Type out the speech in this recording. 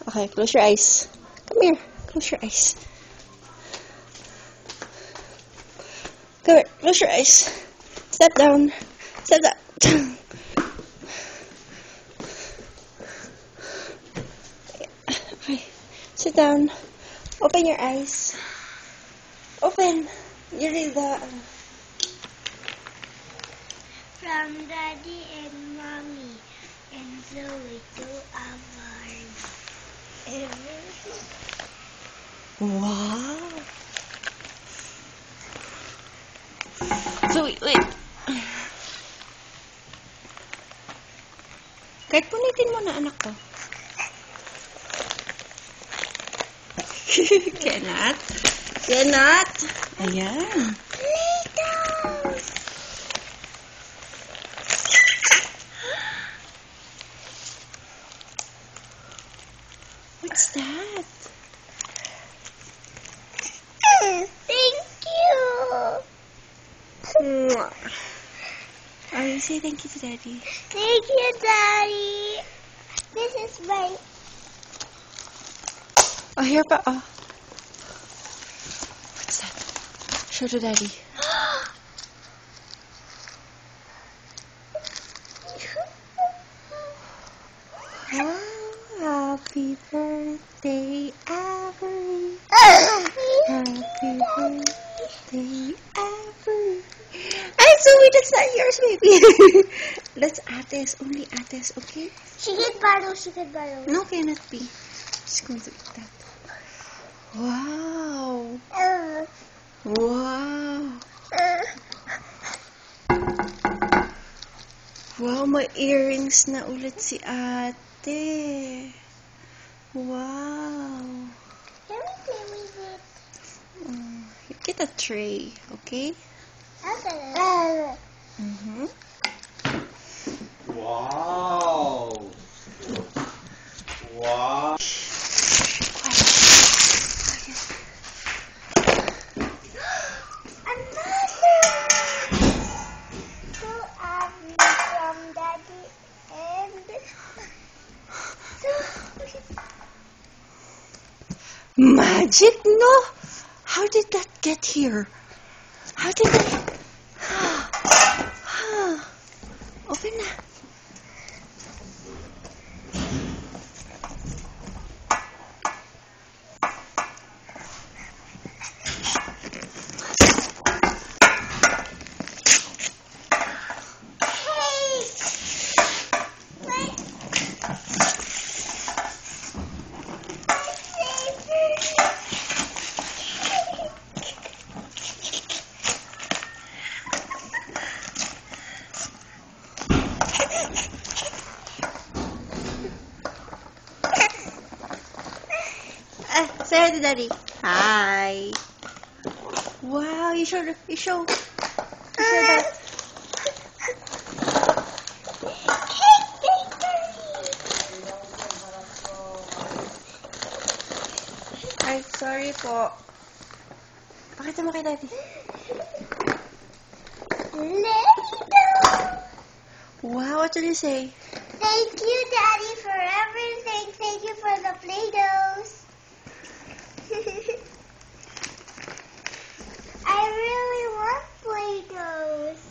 Okay, close your eyes. Come here. Close your eyes. Come here. Close your eyes. Step down. Step down. Okay. Sit down. Open your eyes. Open. You read the... From Daddy and Mommy and Zoe to Avard. Wow. So, wait. Kahit punitin mo na, anak ko. Cannot. Cannot. Ayan. What's that? Thank you. Oh, say thank you to Daddy. Thank you, Daddy. This is my... Oh, here pa. Oh. What's that? Show to Daddy. Oh, happy birthday, Avery. Happy birthday, Avery. Ay, Zoe, that's not yours, baby. That's Ates. Only Ates, okay? She can borrow. She can borrow. No, cannot be. Just going to eat that. Wow. Wow. Wow, may earrings na ulit si ate. Wow. Can we play with it? You get a tray, okay? Okay. Mm-hmm. Wow. Wow. From Daddy and... Magic, no? How did that get here? How did that... Open na. Say hi to Daddy. Hi. Wow, you show that. Ay, sorry po. Pakita mo kay Daddy. Wow, what did you say? Thank you, Daddy, for everything. Thank you for the Play-Dohs. I really